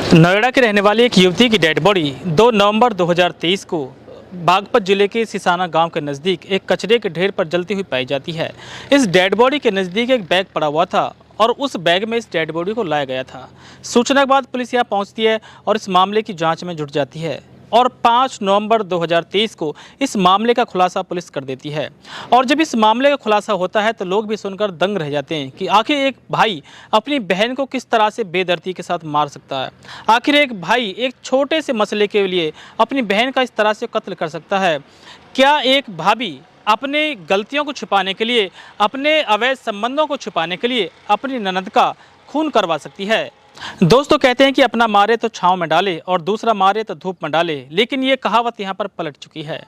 नोएडा की रहने वाली एक युवती की डेड बॉडी 2 नवंबर 2023 को बागपत जिले के सिसाना गांव के नज़दीक एक कचरे के ढेर पर जलती हुई पाई जाती है। इस डेड बॉडी के नज़दीक एक बैग पड़ा हुआ था और उस बैग में इस डेड बॉडी को लाया गया था। सूचना के बाद पुलिस यहां पहुंचती है और इस मामले की जांच में जुट जाती है और 5 नवंबर 2023 को इस मामले का खुलासा पुलिस कर देती है। और जब इस मामले का खुलासा होता है तो लोग भी सुनकर दंग रह जाते हैं कि आखिर एक भाई अपनी बहन को किस तरह से बेदर्दी के साथ मार सकता है। आखिर एक भाई एक छोटे से मसले के लिए अपनी बहन का इस तरह से कत्ल कर सकता है। क्या एक भाभी अपने गलतियों को छिपाने के लिए, अपने अवैध संबंधों को छिपाने के लिए अपनी ननद का खून करवा सकती है? दोस्तों कहते हैं कि अपना मारे तो छांव में डाले और दूसरा मारे तो धूप में डाले, लेकिन ये कहावत यहाँ पर पलट चुकी है।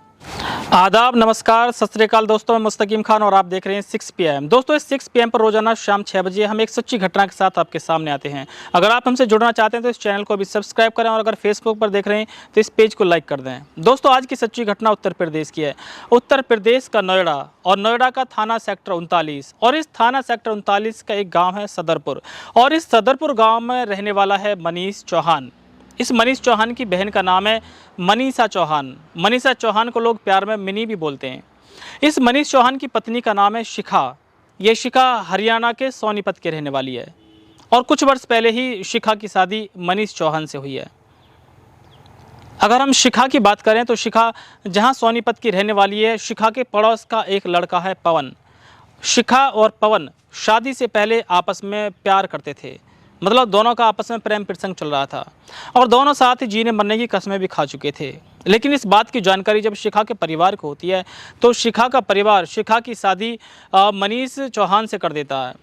आदाब, नमस्कार, सत श्री अकाल दोस्तों, मैं मुस्तकीम खान और आप देख रहे हैं 6 PM। दोस्तों इस 6 PM पर रोजाना शाम 6 बजे हम एक सच्ची घटना के साथ आपके सामने आते हैं। अगर आप हमसे जुड़ना चाहते हैं तो इस चैनल को भी सब्सक्राइब करें और अगर फेसबुक पर देख रहे हैं तो इस पेज को लाइक कर दें। दोस्तों आज की सच्ची घटना उत्तर प्रदेश की है। उत्तर प्रदेश का नोएडा और नोएडा का थाना सेक्टर 39 और इस थाना सेक्टर 39 का एक गाँव है सदरपुर और इस सदरपुर गाँव में रहने वाला है मनीष चौहान। इस मनीष चौहान की बहन का नाम है मनीषा चौहान। मनीषा चौहान को लोग प्यार में मिनी भी बोलते हैं। इस मनीष चौहान की पत्नी का नाम है शिखा। ये शिखा हरियाणा के सोनीपत के रहने वाली है और कुछ वर्ष पहले ही शिखा की शादी मनीष चौहान से हुई है। अगर हम शिखा की बात करें तो शिखा जहां सोनीपत की रहने वाली है, शिखा के पड़ोस का एक लड़का है पवन। शिखा और पवन शादी से पहले आपस में प्यार करते थे, मतलब दोनों का आपस में प्रेम प्रसंग चल रहा था और दोनों साथ ही जीने मरने की कस्में भी खा चुके थे। लेकिन इस बात की जानकारी जब शिखा के परिवार को होती है तो शिखा का परिवार शिखा की शादी मनीष चौहान से कर देता है।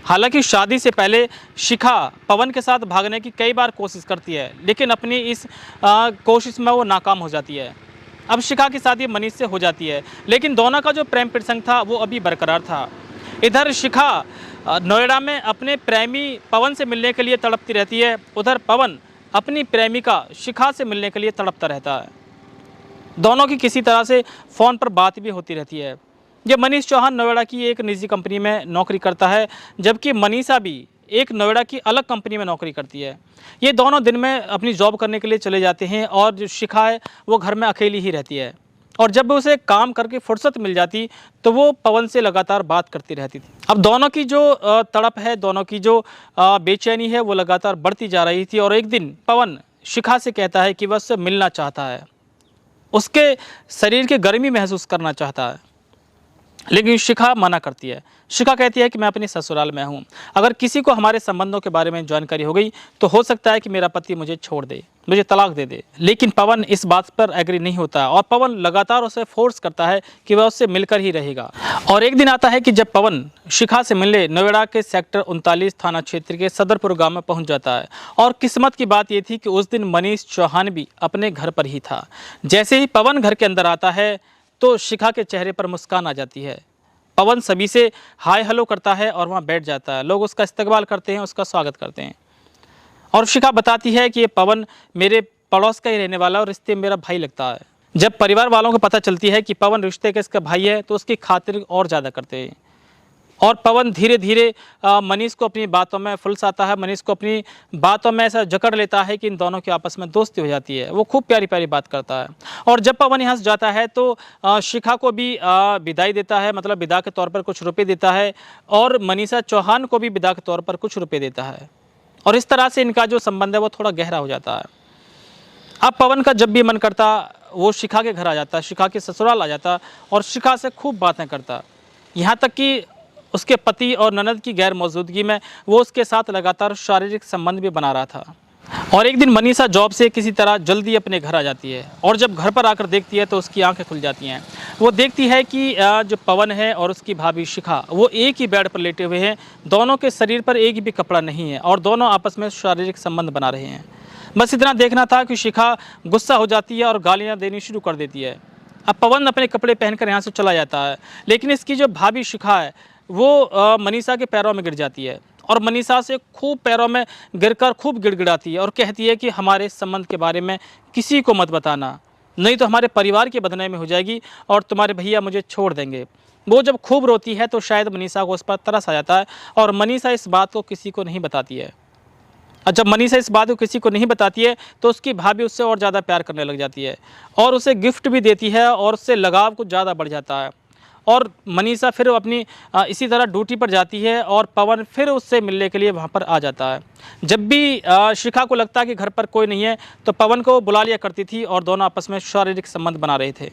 हालांकि शादी से पहले शिखा पवन के साथ भागने की कई बार कोशिश करती है, लेकिन अपनी इस कोशिश में वो नाकाम हो जाती है। अब शिखा की शादी मनीष से हो जाती है, लेकिन दोनों का जो प्रेम प्रसंग था वो अभी बरकरार था। इधर शिखा नोएडा में अपने प्रेमी पवन से मिलने के लिए तड़पती रहती है, उधर पवन अपनी प्रेमिका शिखा से मिलने के लिए तड़पता रहता है। दोनों की किसी तरह से फ़ोन पर बात भी होती रहती है। ये मनीष चौहान नोएडा की एक निजी कंपनी में नौकरी करता है, जबकि मनीषा भी एक नोएडा की अलग कंपनी में नौकरी करती है। ये दोनों दिन में अपनी जॉब करने के लिए चले जाते हैं और जो शिखा है वो घर में अकेली ही रहती है और जब उसे काम करके फुर्सत मिल जाती तो वो पवन से लगातार बात करती रहती थी। अब दोनों की जो तड़प है, दोनों की जो बेचैनी है वो लगातार बढ़ती जा रही थी और एक दिन पवन शिखा से कहता है कि वह उससे मिलना चाहता है, उसके शरीर की गर्मी महसूस करना चाहता है, लेकिन शिखा मना करती है। शिखा कहती है कि मैं अपनी ससुराल में हूँ, अगर किसी को हमारे संबंधों के बारे में जानकारी हो गई तो हो सकता है कि मेरा पति मुझे छोड़ दे, मुझे तलाक दे दे। लेकिन पवन इस बात पर एग्री नहीं होता और पवन लगातार उसे फोर्स करता है कि वह उससे मिलकर ही रहेगा। और एक दिन आता है कि जब पवन शिखा से मिलने नोएडा के सेक्टर 39 थाना क्षेत्र के सदरपुर गाँव में पहुँच जाता है और किस्मत की बात यह थी कि उस दिन मनीष चौहान भी अपने घर पर ही था। जैसे ही पवन घर के अंदर आता है तो शिखा के चेहरे पर मुस्कान आ जाती है। पवन सभी से हाय हेलो करता है और वहाँ बैठ जाता है। लोग उसका इस्तकबाल करते हैं, उसका स्वागत करते हैं और शिखा बताती है कि ये पवन मेरे पड़ोस का ही रहने वाला और रिश्ते में मेरा भाई लगता है। जब परिवार वालों को पता चलती है कि पवन रिश्ते का इसका भाई है तो उसकी खातिर और ज़्यादा करते हैं और पवन धीरे धीरे मनीष को अपनी बातों में फुलसाता है, मनीष को अपनी बातों में ऐसा जकड़ लेता है कि इन दोनों की आपस में दोस्ती हो जाती है। वो खूब प्यारी प्यारी बात करता है और जब पवन यहाँ से जाता है तो शिखा को भी विदाई देता है, मतलब विदा के तौर पर कुछ रुपये देता है और मनीषा चौहान को भी विदा के तौर पर कुछ रुपये देता है और इस तरह से इनका जो संबंध है वो थोड़ा गहरा हो जाता है। अब पवन का जब भी मन करता वो शिखा के घर आ जाता, शिखा के ससुराल आ जाता और शिखा से खूब बातें करता, यहाँ तक कि उसके पति और ननद की गैर मौजूदगी में वो उसके साथ लगातार शारीरिक संबंध भी बना रहा था। और एक दिन मनीषा जॉब से किसी तरह जल्दी अपने घर आ जाती है और जब घर पर आकर देखती है तो उसकी आंखें खुल जाती हैं। वो देखती है कि जो पवन है और उसकी भाभी शिखा वो एक ही बेड पर लेटे हुए हैं, दोनों के शरीर पर एक भी कपड़ा नहीं है और दोनों आपस में शारीरिक संबंध बना रहे हैं। बस इतना देखना था कि शिखा गुस्सा हो जाती है और गालियाँ देनी शुरू कर देती है। अब पवन अपने कपड़े पहनकर यहाँ से चला जाता है, लेकिन इसकी जो भाभी शिखा है वो मनीषा के पैरों में गिर जाती है और मनीषा से खूब पैरों में गिरकर खूब गिड़गिड़ाती है और कहती है कि हमारे संबंध के बारे में किसी को मत बताना, नहीं तो हमारे परिवार की बदनामी हो जाएगी और तुम्हारे भैया मुझे छोड़ देंगे। वो जब खूब रोती है तो शायद मनीषा को उस पर तरस आ जाता है और मनीषा इस बात को किसी को नहीं बताती है। और जब मनीषा इस बात को किसी को नहीं बताती है तो उसकी भाभी उससे और ज़्यादा प्यार करने लग जाती है और उसे गिफ्ट भी देती है और उससे लगाव कुछ ज़्यादा बढ़ जाता है। और मनीषा फिर अपनी इसी तरह ड्यूटी पर जाती है और पवन फिर उससे मिलने के लिए वहाँ पर आ जाता है। जब भी शिखा को लगता है कि घर पर कोई नहीं है तो पवन को बुला लिया करती थी और दोनों आपस में शारीरिक संबंध बना रहे थे।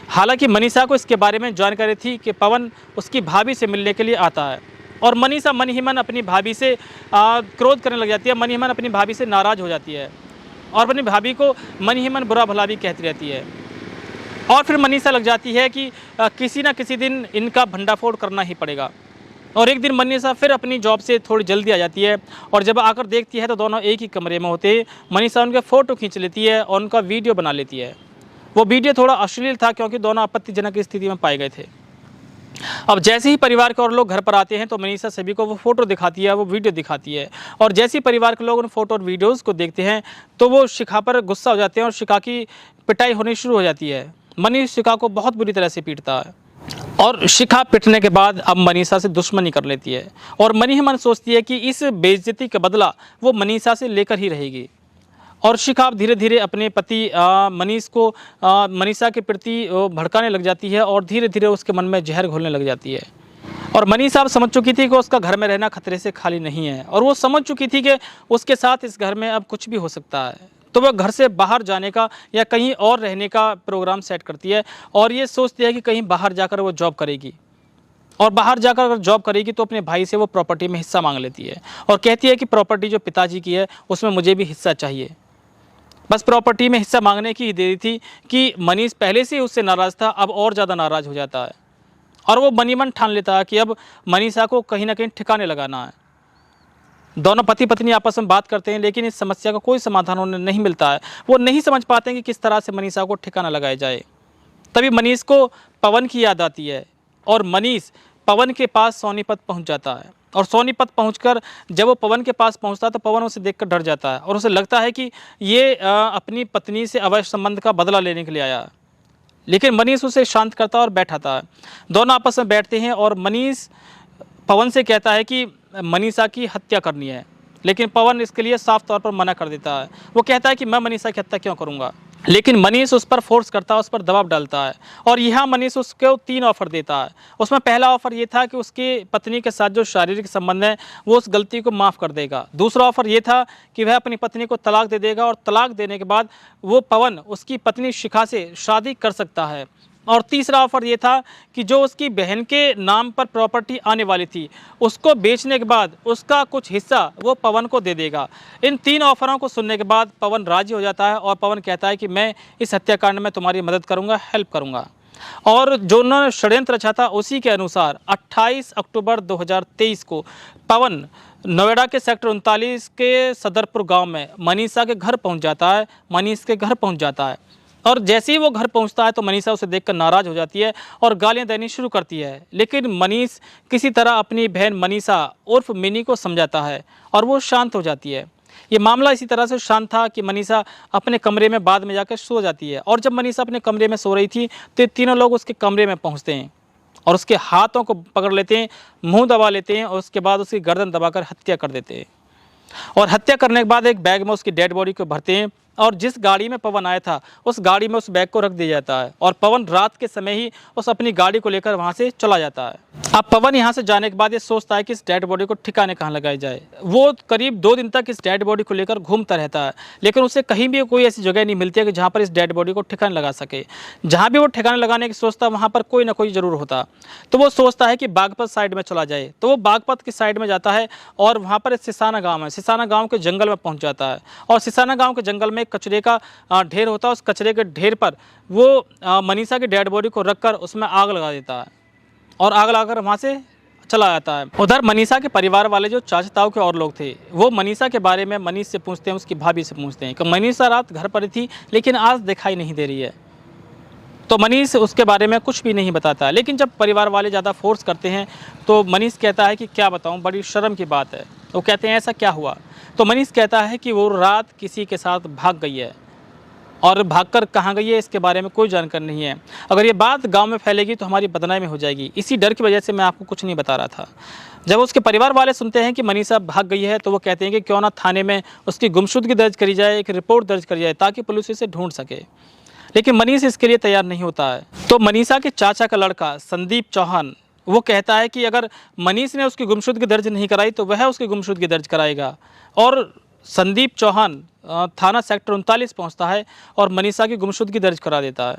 हालांकि मनीषा को इसके बारे में जानकारी थी कि पवन उसकी भाभी से मिलने के लिए आता है और मनीषा मन ही मन अपनी भाभी से क्रोध करने लग जाती है, मन ही मन अपनी भाभी से नाराज़ हो जाती है और अपनी भाभी को मन ही मन बुरा भला भी कहती रहती है। और फिर मनीषा लग जाती है कि किसी न किसी दिन इनका भंडाफोड़ करना ही पड़ेगा। और एक दिन मनीषा फिर अपनी जॉब से थोड़ी जल्दी आ जाती है और जब आकर देखती है तो दोनों एक ही कमरे में होते हैं। मनीषा उनके फ़ोटो खींच लेती है और उनका वीडियो बना लेती है। वो वीडियो थोड़ा अश्लील था क्योंकि दोनों आपत्तिजनक स्थिति में पाए गए थे। अब जैसे ही परिवार के और लोग घर पर आते हैं तो मनीषा सभी को वो फ़ोटो दिखाती है, वो वीडियो दिखाती है और जैसे ही परिवार के लोग उन फ़ोटो और वीडियोज़ को देखते हैं तो वो शिखा पर गुस्सा हो जाते हैं और शिखा की पिटाई होनी शुरू हो जाती है। मनीष शिखा को बहुत बुरी तरह से पीटता है और शिखा पिटने के बाद अब मनीषा से दुश्मनी कर लेती है और मन ही मन सोचती है कि इस बेइज्जती का बदला वो मनीषा से लेकर ही रहेगी। और शिखा धीरे धीरे अपने पति मनीष को मनीषा के प्रति भड़काने लग जाती है और धीरे धीरे उसके मन में जहर घोलने लग जाती है। और मनीषा अब समझ चुकी थी कि उसका घर में रहना खतरे से खाली नहीं है और वो समझ चुकी थी कि उसके साथ इस घर में अब कुछ भी हो सकता है। तो वह घर से बाहर जाने का या कहीं और रहने का प्रोग्राम सेट करती है और ये सोचती है कि कहीं बाहर जाकर वो जॉब करेगी और बाहर जाकर अगर जॉब करेगी तो अपने भाई से वो प्रॉपर्टी में हिस्सा मांग लेती है और कहती है कि प्रॉपर्टी जो पिताजी की है उसमें मुझे भी हिस्सा चाहिए। बस प्रॉपर्टी में हिस्सा मांगने की ही देरी थी कि मनीष पहले से उससे नाराज़ था, अब और ज़्यादा नाराज़ हो जाता है और वो मन ही मन ठान लेता है कि अब मनीषा को कहीं ना कहीं ठिकाने लगाना है। दोनों पति पत्नी आपस में बात करते हैं लेकिन इस समस्या का कोई समाधान उन्हें नहीं मिलता है। वो नहीं समझ पाते हैं कि किस तरह से मनीषा को ठिकाना लगाया जाए। तभी मनीष को पवन की याद आती है और मनीष पवन के पास सोनीपत पहुंच जाता है और सोनीपत पहुंचकर जब वो पवन के पास पहुंचता है तो पवन उसे देखकर डर जाता है और उसे लगता है कि ये अपनी पत्नी से अवैध संबंध का बदला लेने के लिए आया। लेकिन मनीष उसे शांत करता है और बैठाता है। दोनों आपस में बैठते हैं और मनीष पवन से कहता है कि मनीषा की हत्या करनी है, लेकिन पवन इसके लिए साफ तौर पर मना कर देता है। वो कहता है कि मैं मनीषा की हत्या क्यों करूंगा, लेकिन मनीष उस पर फोर्स करता है, उस पर दबाव डालता है और यहाँ मनीष उसको 3 ऑफर देता है। उसमें पहला ऑफर ये था कि उसकी पत्नी के साथ जो शारीरिक संबंध है वो उस गलती को माफ़ कर देगा। दूसरा ऑफर ये था कि वह अपनी पत्नी को तलाक दे देगा और तलाक देने के बाद वो पवन उसकी पत्नी शिखा से शादी कर सकता है। और तीसरा ऑफर ये था कि जो उसकी बहन के नाम पर प्रॉपर्टी आने वाली थी उसको बेचने के बाद उसका कुछ हिस्सा वो पवन को दे देगा। इन 3 ऑफरों को सुनने के बाद पवन राजी हो जाता है और पवन कहता है कि मैं इस हत्याकांड में तुम्हारी मदद करूंगा, हेल्प करूंगा। और जो उन्होंने षड्यंत्र रचा था उसी के अनुसार 28 अक्टूबर 2023 को पवन नोएडा के सेक्टर 39 के सदरपुर गाँव में मनीषा के घर पहुँच जाता है। मनीष के घर पहुँच जाता है और जैसे ही वो घर पहुंचता है तो मनीषा उसे देखकर नाराज़ हो जाती है और गालियां देनी शुरू करती है। लेकिन मनीष किसी तरह अपनी बहन मनीषा उर्फ मिनी को समझाता है और वो शांत हो जाती है। ये मामला इसी तरह से शांत था कि मनीषा अपने कमरे में बाद में जाकर सो जाती है और जब मनीषा अपने कमरे में सो रही थी तो तीनों लोग उसके कमरे में पहुँचते हैं और उसके हाथों को पकड़ लेते हैं, मुँह दबा लेते हैं और उसके बाद उसकी गर्दन दबाकर हत्या कर देते हैं। और हत्या करने के बाद एक बैग में उसकी डेड बॉडी को भरते हैं और जिस गाड़ी में पवन आया था उस गाड़ी में उस बैग को रख दिया जाता है और पवन रात के समय ही उस अपनी गाड़ी को लेकर वहां से चला जाता है। अब पवन यहां से जाने के बाद ये सोचता है कि इस डेड बॉडी को ठिकाने कहां लगाई जाए। वो करीब 2 दिन तक इस डेड बॉडी को लेकर घूमता रहता है लेकिन उसे कहीं भी कोई ऐसी जगह नहीं मिलती है कि जहाँ पर इस डेड बॉडी को ठिकाने लगा सके। जहाँ भी वो ठिकाने लगाने की सोचता है वहाँ पर कोई ना कोई ज़रूर होता। तो वो सोचता है कि बागपत साइड में चला जाए। तो वो बागपत की साइड में जाता है और वहाँ पर सिसाना गाँव है। सिसाना गाँव के जंगल में पहुँच जाता है और सिसाना गाँव के जंगल में कचरे का ढेर होता है। उस कचरे के ढेर पर वो मनीषा की डेड बॉडी को रखकर उसमें आग लगा देता है और आग लगाकर वहाँ से चला जाता है। उधर मनीषा के परिवार वाले जो चाचा ताऊ के और लोग थे वो मनीषा के बारे में मनीष से पूछते हैं, उसकी भाभी से पूछते हैं कि मनीषा रात घर पर थी लेकिन आज दिखाई नहीं दे रही है। तो मनीष उसके बारे में कुछ भी नहीं बताता। लेकिन जब परिवार वाले ज़्यादा फोर्स करते हैं तो मनीष कहता है कि क्या बताऊँ, बड़ी शर्म की बात है। वो कहते हैं ऐसा क्या हुआ। तो मनीष कहता है कि वो रात किसी के साथ भाग गई है और भागकर कहाँ गई है इसके बारे में कोई जानकारी नहीं है। अगर ये बात गांव में फैलेगी तो हमारी बदनामी हो जाएगी। इसी डर की वजह से मैं आपको कुछ नहीं बता रहा था। जब उसके परिवार वाले सुनते हैं कि मनीषा भाग गई है तो वो कहते हैं कि क्यों ना थाने में उसकी गुमशुदगी दर्ज करी जाए, एक रिपोर्ट दर्ज करी जाए ताकि पुलिस इसे ढूंढ सके। लेकिन मनीष इसके लिए तैयार नहीं होता है। तो मनीषा के चाचा का लड़का संदीप चौहान वो कहता है कि अगर मनीष ने उसकी गुमशुदगी दर्ज नहीं कराई तो वह उसकी गुमशुदगी दर्ज कराएगा। और संदीप चौहान थाना सेक्टर 39 पहुंचता है और मनीषा की गुमशुदगी दर्ज करा देता है।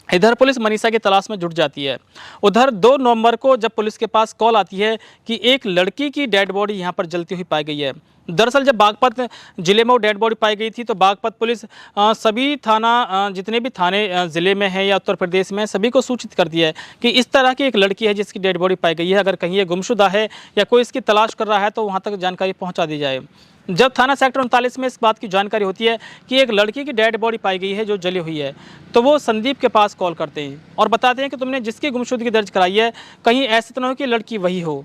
इधर पुलिस मनीषा की तलाश में जुट जाती है। उधर 2 नवंबर को जब पुलिस के पास कॉल आती है कि एक लड़की की डेड बॉडी यहां पर जलती हुई पाई गई है। दरअसल जब बागपत जिले में वो डेड बॉडी पाई गई थी तो बागपत पुलिस सभी थाना जितने भी थाने ज़िले में है या उत्तर प्रदेश में सभी को सूचित कर दिया है कि इस तरह की एक लड़की है जिसकी डेड बॉडी पाई गई है। अगर कहीं ये गुमशुदा है या कोई इसकी तलाश कर रहा है तो वहाँ तक जानकारी पहुँचा दी जाए। जब थाना सेक्टर 39 में इस बात की जानकारी होती है कि एक लड़की की डेड बॉडी पाई गई है जो जली हुई है, तो वो संदीप के पास कॉल करते हैं और बताते हैं कि तुमने जिसकी गुमशुदगी दर्ज कराई है कहीं ऐसे तो न हो कि लड़की वही हो।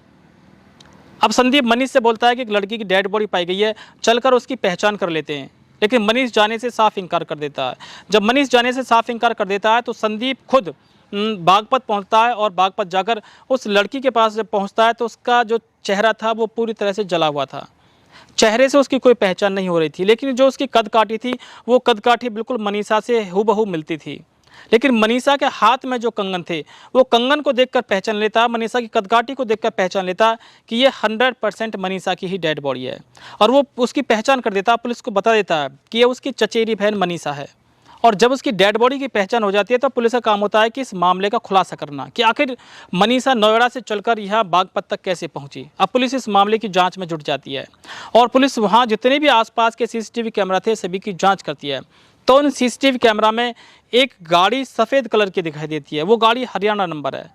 अब संदीप मनीष से बोलता है कि एक लड़की की डेड बॉडी पाई गई है, चलकर उसकी पहचान कर लेते हैं। लेकिन मनीष जाने से साफ इनकार कर देता है। जब मनीष जाने से साफ इनकार कर देता है तो संदीप खुद बागपत पहुंचता है और बागपत जाकर उस लड़की के पास जब पहुंचता है तो उसका जो चेहरा था वो पूरी तरह से जला हुआ था। चेहरे से उसकी कोई पहचान नहीं हो रही थी, लेकिन जो उसकी कदकाठी थी वो कदकाठी बिल्कुल मनीषा से हूबहू मिलती थी। लेकिन मनीषा के हाथ में जो कंगन थे वो कंगन को देखकर पहचान लेता, मनीषा की कदकाठी को देखकर पहचान लेता कि ये 100% मनीषा की ही डेड बॉडी है। और वो उसकी पहचान कर देता, पुलिस को बता देता है कि ये उसकी चचेरी बहन मनीषा है। और जब उसकी डेड बॉडी की पहचान हो जाती है तो पुलिस का काम होता है कि इस मामले का खुलासा करना कि आखिर मनीषा नोएडा से चलकर यहाँ बागपत तक कैसे पहुँची। अब पुलिस इस मामले की जांच में जुट जाती है और पुलिस वहाँ जितने भी आसपास के सीसीटीवी कैमरा थे सभी की जांच करती है। तो उन सीसीटीवी कैमरा में एक गाड़ी सफ़ेद कलर की दिखाई देती है। वो गाड़ी हरियाणा नंबर है।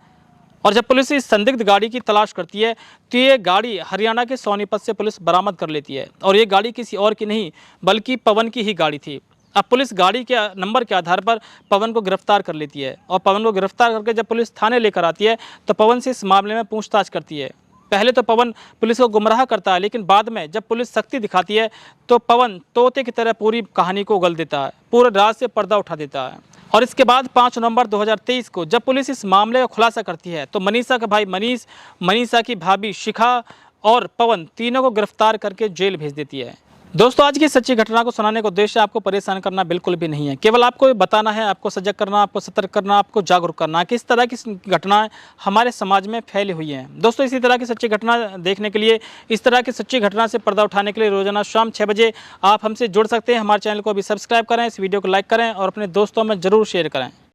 और जब पुलिस इस संदिग्ध गाड़ी की तलाश करती है तो ये गाड़ी हरियाणा के सोनीपत से पुलिस बरामद कर लेती है। और ये गाड़ी किसी और की नहीं बल्कि पवन की ही गाड़ी थी। अब पुलिस गाड़ी के नंबर के आधार पर पवन को गिरफ्तार कर लेती है और पवन को गिरफ्तार करके जब पुलिस थाने लेकर आती है तो पवन से इस मामले में पूछताछ करती है। पहले तो पवन पुलिस को गुमराह करता है, लेकिन बाद में जब पुलिस सख्ती दिखाती है तो पवन तोते की तरह पूरी कहानी को उगल देता है, पूरे राज से पर्दा उठा देता है। और इसके बाद 5 नवंबर 2023 को जब पुलिस इस मामले का खुलासा करती है तो मनीषा का भाई मनीष, मनीषा की भाभी शिखा और पवन तीनों को गिरफ्तार करके जेल भेज देती है। दोस्तों, आज की सच्ची घटना को सुनाने का उद्देश्य आपको परेशान करना बिल्कुल भी नहीं है। केवल आपको बताना है, आपको सजग करना, आपको सतर्क करना, आपको जागरूक करना कि इस तरह की घटनाएं हमारे समाज में फैली हुई हैं। दोस्तों, इसी तरह की सच्ची घटना देखने के लिए, इस तरह की सच्ची घटना से पर्दा उठाने के लिए रोजाना शाम 6 बजे आप हमसे जुड़ सकते हैं। हमारे चैनल को अभी सब्सक्राइब करें, इस वीडियो को लाइक करें और अपने दोस्तों में ज़रूर शेयर करें।